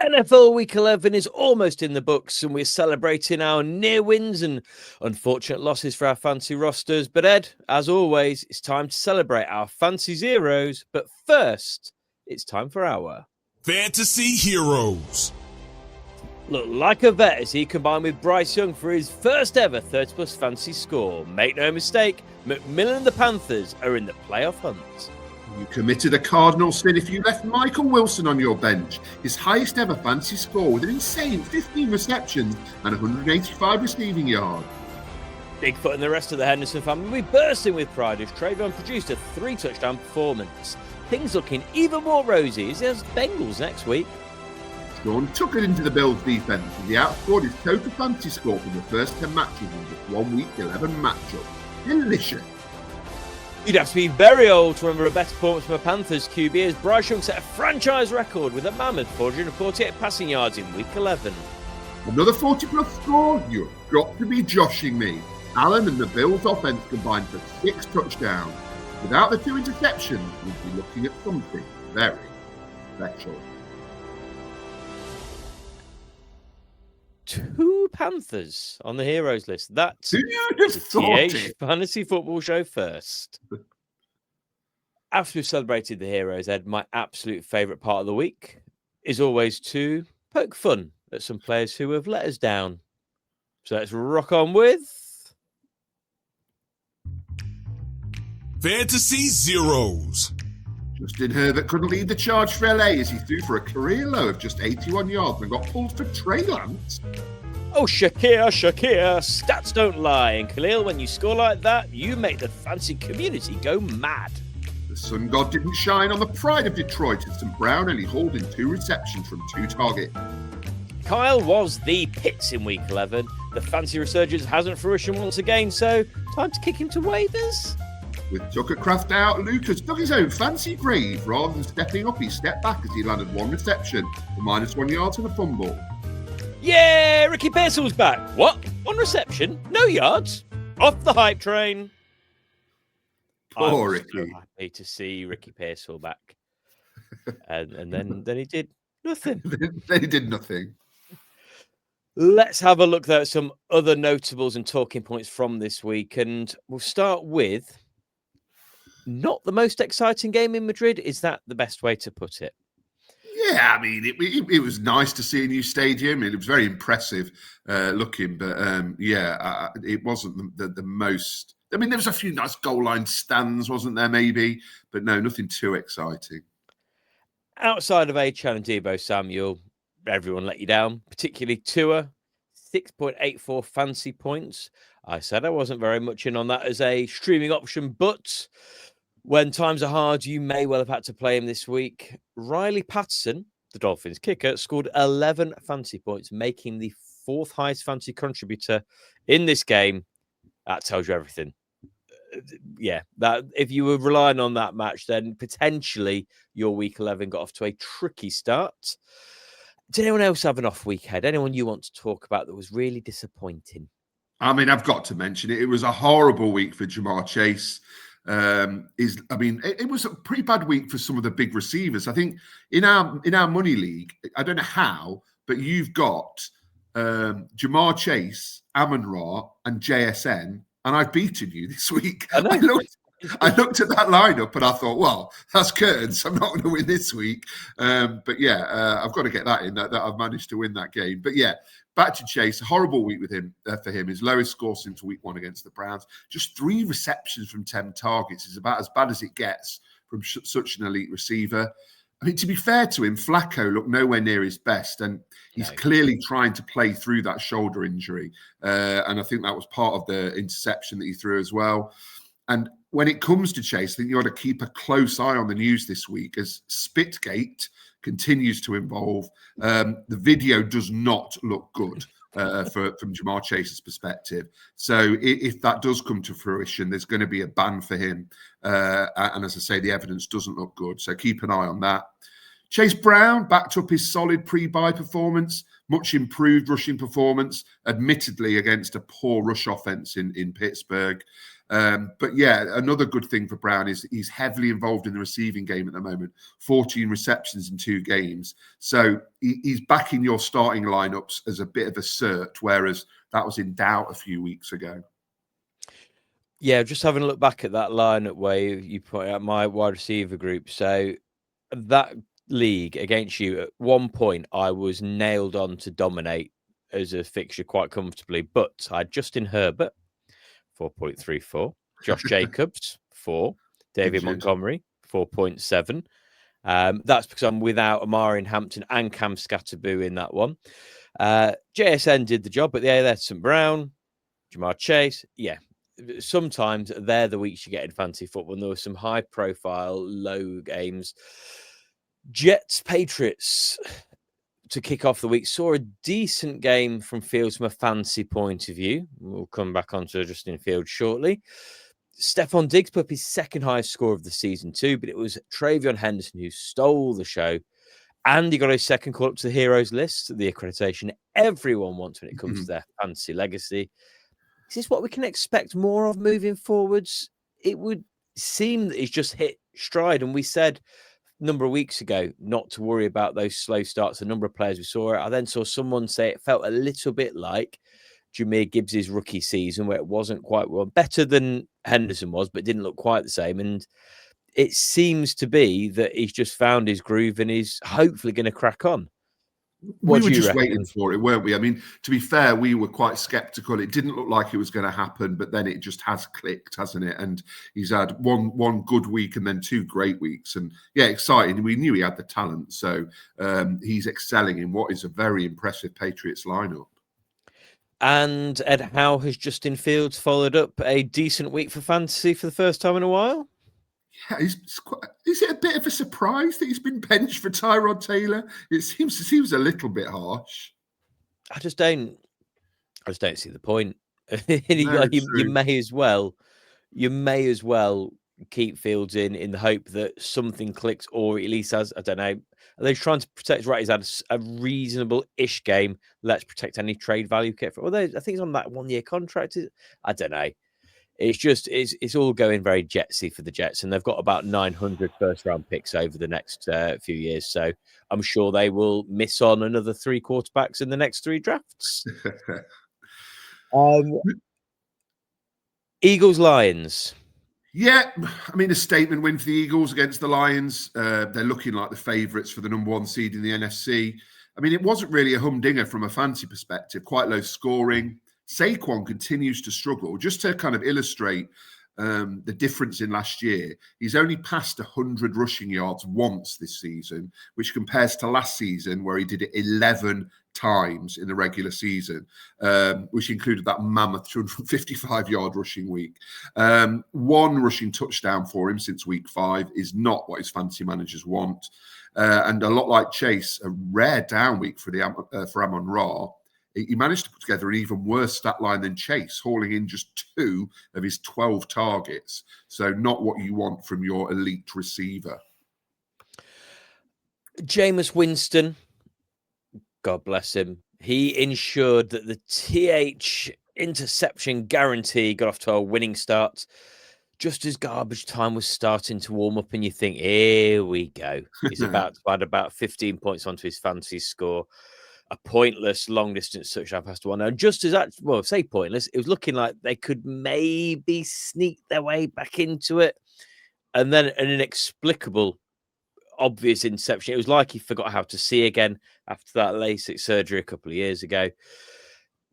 NFL Week 11 is almost in the books, and we're celebrating our near wins and unfortunate losses for our fancy rosters. But Ed, as always, it's time to celebrate our fancy zeros. But first, it's time for our Fantasy Heroes. Look like a vet as he combined with Bryce Young for his first ever 30-plus fantasy score. Make no mistake, McMillan and the Panthers are in the playoff hunt. You committed a cardinal sin if you left Michael Wilson on your bench. His highest ever fantasy score with an insane 15 receptions and 185 receiving yards. Bigfoot and the rest of the Henderson family will be bursting with pride as Trayvon produced a 3-touchdown performance. Things looking even more rosy as there's Bengals next week. Sean took it into the Bills defense as he outscored his total fantasy score from the first 10 matches in just 1 week 11 matchup. Delicious. You'd have to be very old to remember a better performance from a Panthers QB as Bryce Young set a franchise record with a mammoth 448 passing yards in week 11. Another 40-plus score? You've got to be joshing me. Allen and the Bills offense combined for 6 touchdowns. Without the 2 interceptions, we'd be looking at something very special. 2 Panthers on the heroes list. That's the TH Fantasy Football Show first. After we've celebrated the heroes, Ed, my absolute favourite part of the week is always to poke fun at some players who have let us down. So let's rock on with Fantasy Zeros. Justin Herbert couldn't lead the charge for LA as he threw for a career low of just 81 yards and got pulled for Trey Lance. Oh, Shakir, stats don't lie. And Khalil, when you score like that, you make the fancy community go mad. The sun god didn't shine on the pride of Detroit as St. Brown only hauled in 2 receptions from 2 targets. Kyle was the pits in week 11. The fancy resurgence hasn't fruition once again, so time to kick him to waivers. With Tuckercraft out, Lucas dug his own fancy grave. Rather than stepping up, he stepped back as he landed 1 reception for -1 yards and a fumble. Yeah, Ricky Pearsall's back. What? 1 reception? No yards? Off the hype train. Poor Ricky. So happy to see Ricky Pearsall back. and then he did nothing. Then he did nothing. Let's have a look, though, at some other notables and talking points from this week. And we'll start with not the most exciting game in Madrid. Is that the best way to put it? Yeah, I mean, it was nice to see a new stadium. It was very impressive looking, but it wasn't the most. I mean, there was a few nice goal line stands, wasn't there, maybe? But no, nothing too exciting. Outside of A-Chan and Deebo Samuel, everyone let you down, particularly Tua, 6.84 fancy points. I said I wasn't very much in on that as a streaming option, but when times are hard, you may well have had to play him this week. Riley Patterson, the Dolphins kicker, scored 11 fancy points, making the 4th highest fancy contributor in this game. That tells you everything. Yeah, that if you were relying on that match, then potentially your week 11 got off to a tricky start. Did anyone else have an off weekend? Anyone you want to talk about that was really disappointing? I mean, I've got to mention it. It was a horrible week for Jamar Chase. It was a pretty bad week for some of the big receivers. I think in our money league, I don't know how, but you've got Jamar Chase, Amon-Ra, and JSN, and I've beaten you this week. I looked at that lineup and I thought, well, that's curtains. I'm not going to win this week. I've got to get that in, that I've managed to win that game. But yeah, back to Chase, a horrible week with him for him. His lowest score since week 1 against the Browns. Just 3 receptions from 10 targets is about as bad as it gets from such an elite receiver. I mean, to be fair to him, Flacco looked nowhere near his best, and he's clearly trying to play through that shoulder injury. And I think that was part of the interception that he threw as well. And when it comes to Chase, I think you ought to keep a close eye on the news this week as Spitgate continues to evolve. The video does not look good from Jamar Chase's perspective. So if that does come to fruition, there's going to be a ban for him. And as I say, the evidence doesn't look good. So keep an eye on that. Chase Brown backed up his solid pre-bye performance, much improved rushing performance, admittedly against a poor rush offense in Pittsburgh. But yeah, another good thing for Brown is he's heavily involved in the receiving game at the moment. 14 receptions in 2 games. So he's back in your starting lineups as a bit of a cert, whereas that was in doubt a few weeks ago. Yeah, just having a look back at that lineup where you put out my wide receiver group. So that league against you, at one point, I was nailed on to dominate as a fixture quite comfortably, but I had Justin Herbert, 4.34, Josh Jacobs, 4, David Injured. Montgomery, 4.7. That's because I'm without Amari and Hampton and Cam Scatterboo in that one. JSN did the job, but yeah, that's St. Brown, Jamar Chase. Yeah, sometimes they're the weeks you get in fantasy football. And there were some high-profile, low games. Jets, Patriots to kick off the week. Saw a decent game from Fields from a fancy point of view. We'll come back onto Justin Fields shortly. Stephon Diggs put up his second highest score of the season too, but it was Travion Henderson who stole the show. And he got his second call up to the heroes list, the accreditation everyone wants when it comes to their fantasy legacy. Is this what we can expect more of moving forwards? It would seem that he's just hit stride. And we said a number of weeks ago not to worry about those slow starts. A number of players we saw it. I then saw someone say it felt a little bit like Jahmyr Gibbs' rookie season, where it wasn't quite well, better than Henderson was, but didn't look quite the same. And it seems to be that he's just found his groove and he's hopefully going to crack on. We were just waiting for it, weren't we? I mean, to be fair, we were quite skeptical. It didn't look like it was going to happen, but then it just has clicked, hasn't it? And he's had one good week and then 2 great weeks. And yeah, exciting. We knew he had the talent. So he's excelling in what is a very impressive Patriots lineup. And Ed Howe has Justin Fields followed up a decent week for fantasy for the first time in a while. Yeah, is it a bit of a surprise that he's been benched for Tyrod Taylor? It seems a little bit harsh. I just don't see the point. You may as well keep Fields in the hope that something clicks, or at least has, I don't know. Are they trying to protect? Right, he's had a reasonable-ish game. Let's protect any trade value. Although I think he's on that 1-year contract. I don't know. It's just it's all going very Jetsy for the Jets, and they've got about 900 first-round picks over the next few years. So I'm sure they will miss on another 3 quarterbacks in the next 3 drafts. Eagles, Lions. Yeah, I mean, a statement win for the Eagles against the Lions. They're looking like the favourites for the number 1 seed in the NFC. I mean, it wasn't really a humdinger from a fantasy perspective, quite low scoring. Saquon continues to struggle. Just to kind of illustrate the difference in last year, he's only passed 100 rushing yards once this season, which compares to last season where he did it 11 times in the regular season, which included that mammoth 255-yard rushing week. 1 rushing touchdown for him since week 5 is not what his fantasy managers want. And a lot like Chase, a rare down week for Amon-Ra. He managed to put together an even worse stat line than Chase, hauling in just 2 of his 12 targets. So not what you want from your elite receiver. Jameis Winston, God bless him. He ensured that the TH interception guarantee got off to a winning start. Just as garbage time was starting to warm up and you think, here we go. He's about to add about 15 points onto his fantasy score. A pointless long distance touchdown pass to 1. And just as that, well, say pointless, it was looking like they could maybe sneak their way back into it. And then an inexplicable, obvious interception. It was like he forgot how to see again after that LASIK surgery a couple of years ago.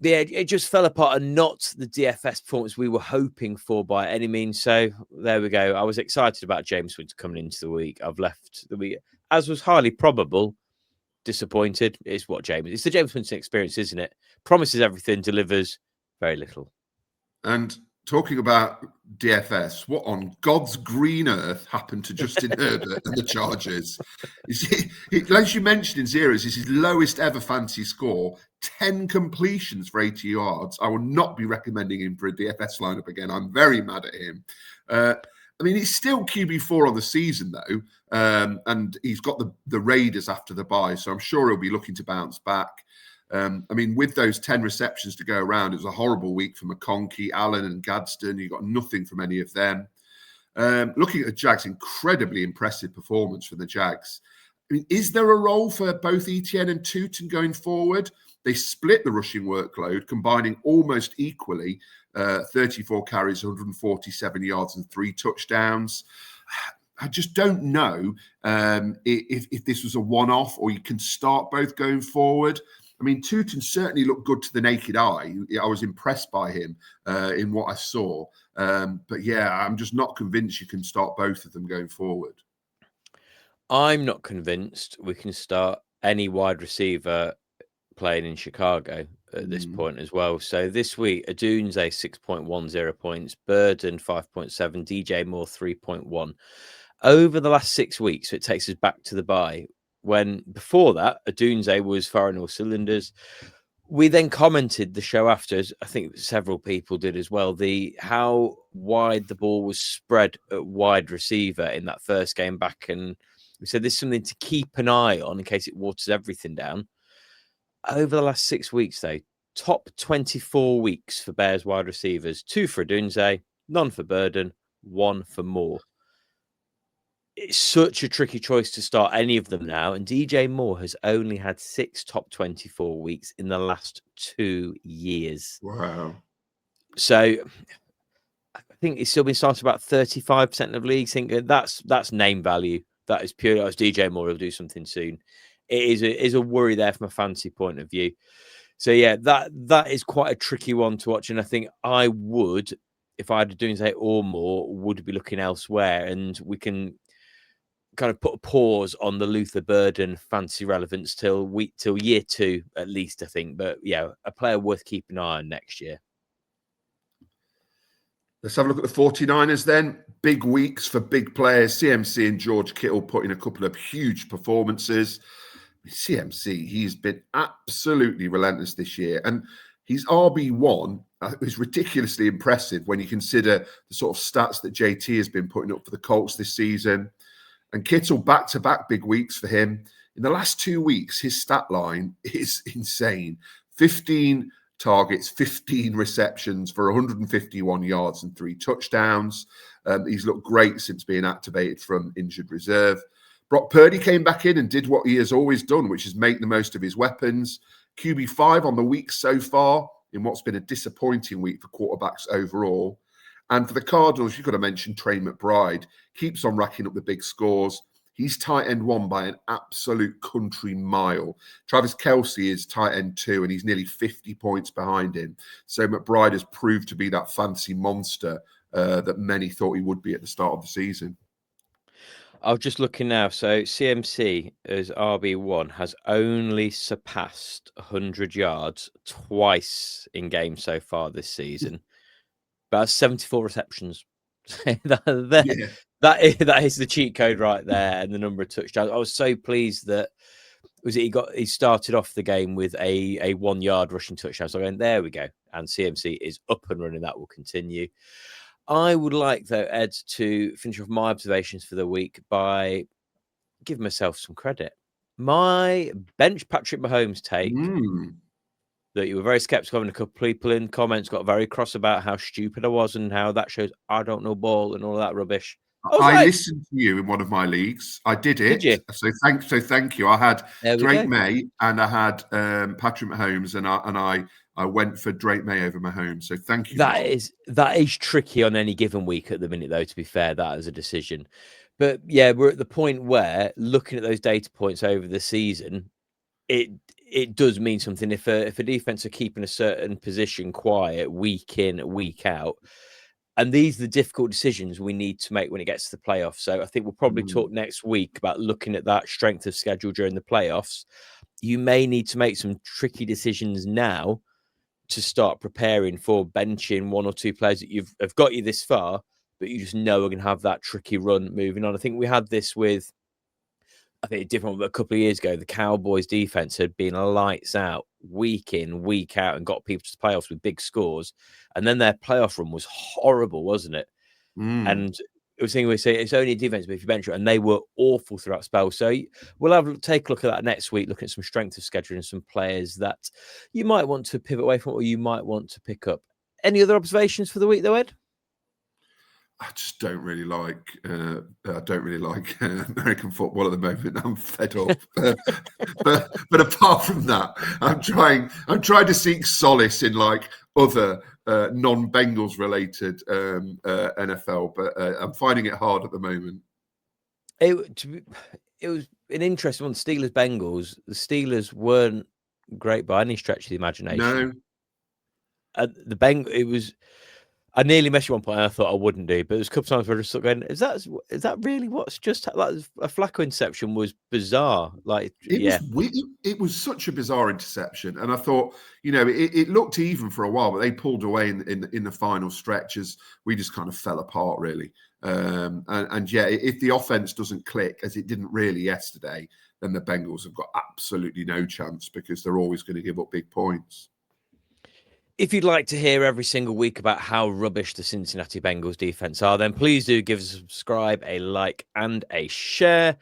Yeah, it just fell apart and not the DFS performance we were hoping for by any means. So there we go. I was excited about James Winston coming into the week. I've left the week, as was highly probable, disappointed. It's the James Winston experience, isn't it? Promises everything, delivers very little. And talking about DFS, what on God's green earth happened to Justin Herbert and the Chargers? As you mentioned in zeros, this is his lowest ever fantasy score, 10 completions for 80 yards. I will not be recommending him for a DFS lineup again. I'm very mad at him. I mean, he's still QB4 on the season, though, and he's got the Raiders after the bye, so I'm sure he'll be looking to bounce back. I mean, with those 10 receptions to go around, it was a horrible week for McConkey, Allen, and Gadsden. You got nothing from any of them. Looking at the Jags, incredibly impressive performance from the Jags. I mean, is there a role for both Etienne and Tootin going forward? They split the rushing workload, combining almost equally, 34 carries, 147 yards, and 3 touchdowns. I just don't know if this was a one-off or you can start both going forward. I mean, Tootin certainly looked good to the naked eye. I was impressed by him in what I saw. But yeah, I'm just not convinced you can start both of them going forward. I'm not convinced we can start any wide receiver playing in Chicago at this point as well. So this week, Adunze 6.10 points, Burden 5.7, DJ Moore 3.1. Over the last 6 weeks, so it takes us back to the bye, when before that, Adunze was firing all cylinders. We then commented the show after, as I think several people did as well, how wide the ball was spread at wide receiver in that first game back. And we said there's something to keep an eye on in case it waters everything down. Over the last 6 weeks, though, top 24 weeks for Bears wide receivers, 2 for Adunze, none for Burden, 1 for Moore. It's such a tricky choice to start any of them now. And DJ Moore has only had 6 top 24 weeks in the last 2 years. Wow. So I think it's still been started about 35% of leagues. Think that's name value. That is pure. As DJ Moore will do something soon. It is a worry there from a fantasy point of view. So yeah, that is quite a tricky one to watch. And I think I would, if I had Adunze or Moore, would be looking elsewhere. And we can kind of put a pause on the Luther Burden fantasy relevance till year 2 at least, I think. But yeah, a player worth keeping an eye on next year. Let's have a look at the 49ers then. Big weeks for big players. CMC and George Kittle put in a couple of huge performances. CMC, he's been absolutely relentless this year. And his RB1 is ridiculously impressive when you consider the sort of stats that JT has been putting up for the Colts this season. And Kittle back-to-back big weeks for him. In the last 2 weeks, his stat line is insane. 15 targets, 15 receptions for 151 yards and 3 touchdowns. He's looked great since being activated from injured reserve. Brock Purdy came back in and did what he has always done, which is make the most of his weapons. QB5 on the week so far in what's been a disappointing week for quarterbacks overall. And for the Cardinals, you've got to mention Trey McBride. Keeps on racking up the big scores. He's tight end 1 by an absolute country mile. Travis Kelce is tight end 2, and he's nearly 50 points behind him. So McBride has proved to be that fantasy monster that many thought he would be at the start of the season. I was just looking now. So CMC as RB1 has only surpassed 100 yards twice in games so far this season. But that's 74 receptions. That is the cheat code right there, and the number of touchdowns. I was so pleased that he started off the game with a 1 yard rushing touchdown. So going, there we go. And CMC is up and running. That will continue. I would like, though, Ed, to finish off my observations for the week by giving myself some credit. My bench Patrick Mahomes take that you were very skeptical of, and a couple of people in comments got very cross about how stupid I was and how that shows I don't know ball and all that rubbish. I listened to you in one of my leagues. I did it. Did you? So thank you. I had Drake May and I had Patrick Mahomes, and I went for Drake May over Mahomes. So thank you. That is tricky on any given week at the minute, though, to be fair, that is a decision. But yeah, we're at the point where looking at those data points over the season, it does mean something. If a defense are keeping a certain position quiet week in, week out, and these are the difficult decisions we need to make when it gets to the playoffs. So I think we'll probably talk next week about looking at that strength of schedule during the playoffs. You may need to make some tricky decisions now to start preparing for benching 1 or 2 players that have got you this far, but you just know are going to have that tricky run moving on. I think we had this with, I think, different a couple of years ago. The Cowboys defense had been lights out week in, week out, and got people to the playoffs with big scores. And then their playoff run was horrible, wasn't it? And was saying we say it's only a defense, but if you bench it, and they were awful throughout spells. So we'll take a look at that next week, looking at some strength of schedule and some players that you might want to pivot away from, or you might want to pick up. Any other observations for the week, though, Ed? I just don't really like. American football at the moment. I'm fed up. but apart from that, I'm trying to seek solace in like other non-Bengals related NFL. But I'm finding it hard at the moment. It was an interesting one. Steelers Bengals. The Steelers weren't great by any stretch of the imagination. No, It was. I nearly messed you one point. And I thought I wouldn't do, but there's a couple times where I just sort of going, "Is that really what's just like a Flacco interception was bizarre?" Like, it was such a bizarre interception, and I thought, it looked even for a while, but they pulled away in the final stretch as we just kind of fell apart, really. And if the offense doesn't click as it didn't really yesterday, then the Bengals have got absolutely no chance because they're always going to give up big points. If you'd like to hear every single week about how rubbish the Cincinnati Bengals defense are, then please do give us a subscribe, a like, and a share.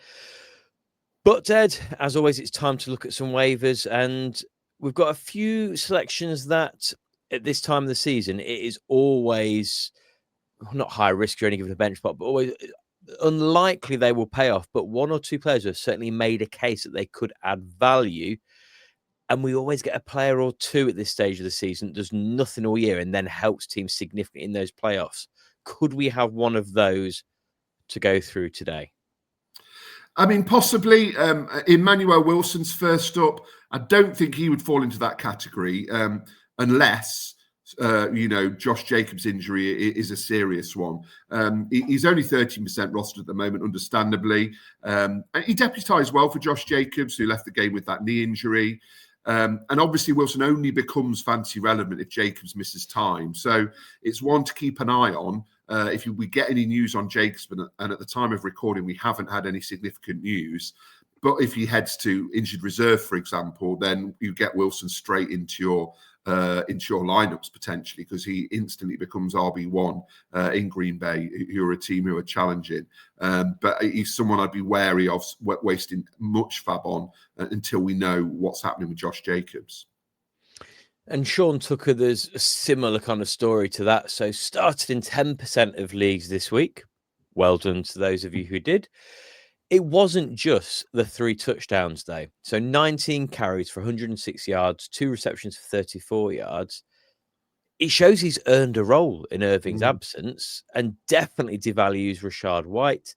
But Ed, as always, it's time to look at some waivers, and we've got a few selections that at this time of the season, it is always not high risk, you're only given a bench spot, but always unlikely they will pay off. But one or two players have certainly made a case that they could add value. And we always get a player or two at this stage of the season that does nothing all year and then helps teams significantly in those playoffs. Could we have one of those to go through today? I mean, possibly. Emmanuel Wilson's first up. I don't think he would fall into that category unless, Josh Jacobs' injury is a serious one. He's only 13% rostered at the moment, understandably. And he deputised well for Josh Jacobs, who left the game with that knee injury. And obviously, Wilson only becomes fantasy relevant if Jacobs misses time. So it's one to keep an eye on. If we get any news on Jacobs, and at the time of recording, we haven't had any significant news. But if he heads to injured reserve, for example, then you get Wilson straight into your lineups potentially, because he instantly becomes RB1 in Green Bay, who are a team who are challenging. But he's someone I'd be wary of wasting much fab on until we know what's happening with Josh Jacobs. And Sean Tucker, there's a similar kind of story to that. So started in 10% of leagues this week. Well done to those of you who did. It wasn't just the 3 touchdowns, though. So 19 carries for 106 yards, 2 receptions for 34 yards. It shows he's earned a role in Irving's absence and definitely devalues Rashad White.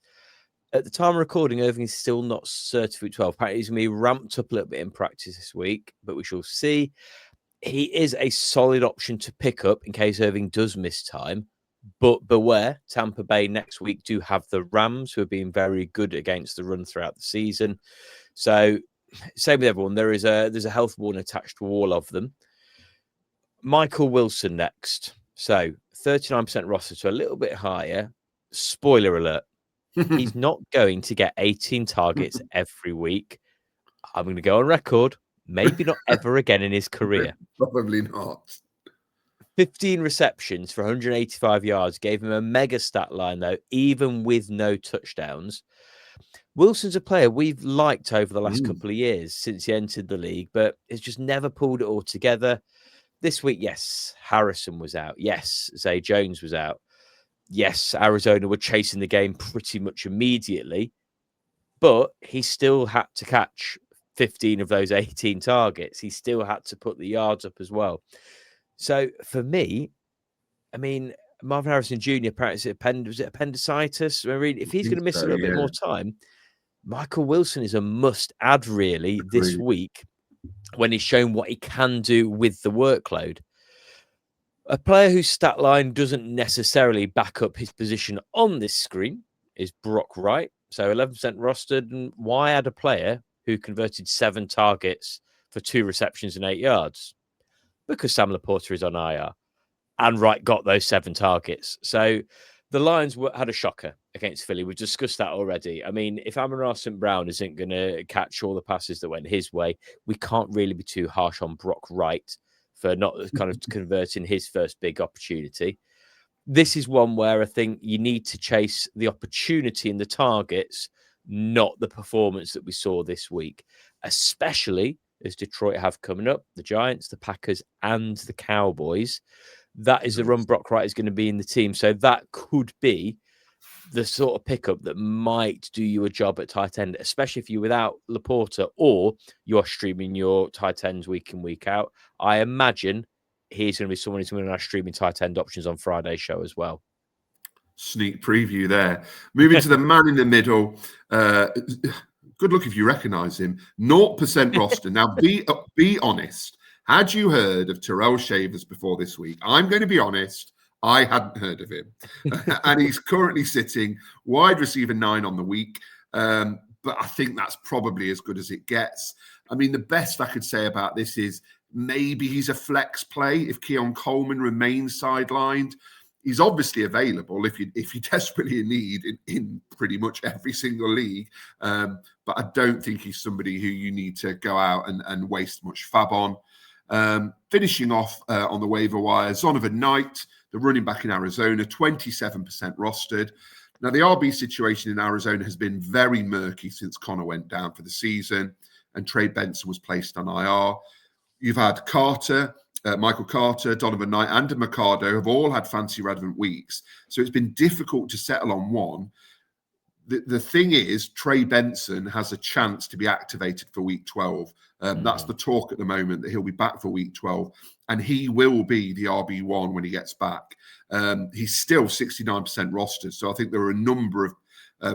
At the time of recording, Irving is still not certified 12. Apparently, he's going to be ramped up a little bit in practice this week, but we shall see. He is a solid option to pick up in case Irving does miss time. But beware, Tampa Bay next week do have the Rams, who have been very good against the run throughout the season. So, same with everyone. There's a health warning attached to all of them. Michael Wilson next. So, 39% roster, so a little bit higher. Spoiler alert. He's not going to get 18 targets every week. I'm going to go on record. Maybe not ever again in his career. Probably not. 15 receptions for 185 yards gave him a mega stat line, though, even with no touchdowns. Wilson's a player we've liked over the last couple of years since he entered the league, but has just never pulled it all together. This week, yes, Harrison was out. Yes, Zay Jones was out. Yes, Arizona were chasing the game pretty much immediately, but he still had to catch 15 of those 18 targets. He still had to put the yards up as well. So for me, I mean, Marvin Harrison Jr. apparently was it appendicitis? I mean, if he's going to miss a little bit more time, Michael Wilson is a must-add really this week when he's shown what he can do with the workload. A player whose stat line doesn't necessarily back up his position on this screen is Brock Wright. So 11% rostered. And why add a player who converted 7 targets for 2 receptions and 8 yards? Because Sam Laporta is on IR. And Wright got those 7 targets. So the Lions had a shocker against Philly. We've discussed that already. I mean, if Amon-Ra St. Brown isn't going to catch all the passes that went his way, we can't really be too harsh on Brock Wright for not kind of converting his first big opportunity. this is one where I think you need to chase the opportunity and the targets, not the performance that we saw this week, especially as Detroit have coming up, the Giants, the Packers, and the Cowboys. That is the run Brock Wright is going to be in the team. So that could be the sort of pickup that might do you a job at tight end, especially if you're without Laporta or you're streaming your tight ends week in, week out. I imagine he's going to be someone who's going to have streaming tight end options on Friday's show as well. Sneak preview there. Moving to the man in the middle. Good luck if you recognise him. 0% roster. Now, be honest. Had you heard of Terrell Shavers before this week? I'm going to be honest. I hadn't heard of him. And he's currently sitting wide receiver 9 on the week. But I think that's probably as good as it gets. I mean, the best I could say about this is maybe he's a flex play if Keon Coleman remains sidelined. He's obviously available if you desperately need in pretty much every single league. But I don't think he's somebody who you need to go out and waste much fab on. Finishing off on the waiver wire, Zonovan Knight, the running back in Arizona, 27% rostered. Now, the RB situation in Arizona has been very murky since Connor went down for the season and Trey Benson was placed on IR. You've had Carter, Michael Carter, Donovan Knight, and Mercado have all had fancy relevant weeks. So it's been difficult to settle on one. The thing is, Trey Benson has a chance to be activated for week 12. That's the talk at the moment, that he'll be back for week 12. And he will be the RB1 when he gets back. He's still 69% rostered. So I think there are a number of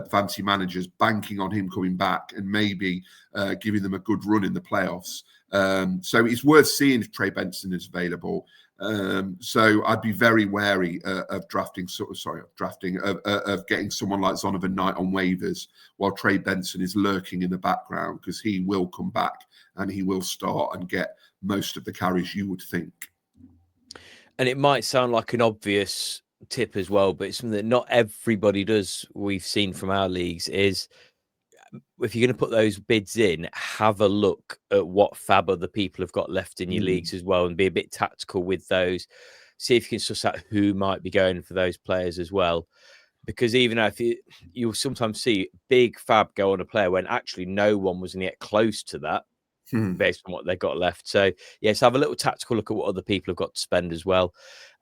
fancy managers banking on him coming back and maybe giving them a good run in the playoffs. So it's worth seeing if Trey Benson is available. So I'd be very wary of getting someone like Zonovan Knight on waivers while Trey Benson is lurking in the background, because he will come back and he will start and get most of the carries, you would think. And it might sound like an obvious tip as well, but it's something that not everybody does. We've seen from our leagues is, if you're going to put those bids in, have a look at what fab other people have got left in your leagues as well, and be a bit tactical with those. See if you can suss out who might be going for those players as well. Because even if you'll sometimes see big fab go on a player when actually no one was going to get close to that based on what they've got left. So, yes, have a little tactical look at what other people have got to spend as well.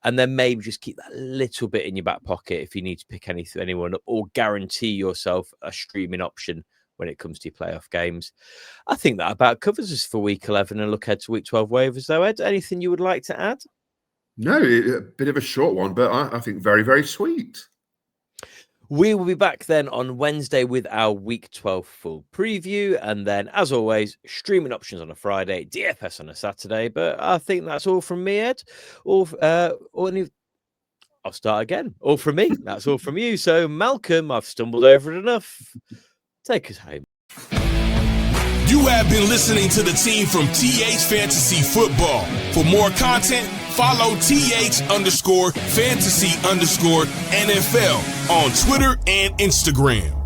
And then maybe just keep that little bit in your back pocket if you need to pick anyone up, or guarantee yourself a streaming option when it comes to your playoff games. I think that about covers us for week 11 and look ahead to week 12 waivers, though. Ed, anything you would like to add? No, a bit of a short one, but I think very, very sweet. We will be back then on Wednesday with our week 12 full preview. And then, as always, streaming options on a Friday, DFS on a Saturday. But I think that's all from me, Ed. I'll start again. All from me. That's all from you. So, Malcolm, I've stumbled over it enough. Take us home. You have been listening to the team from TH Fantasy Football. For more content, follow TH_fantasy_NFL on Twitter and Instagram.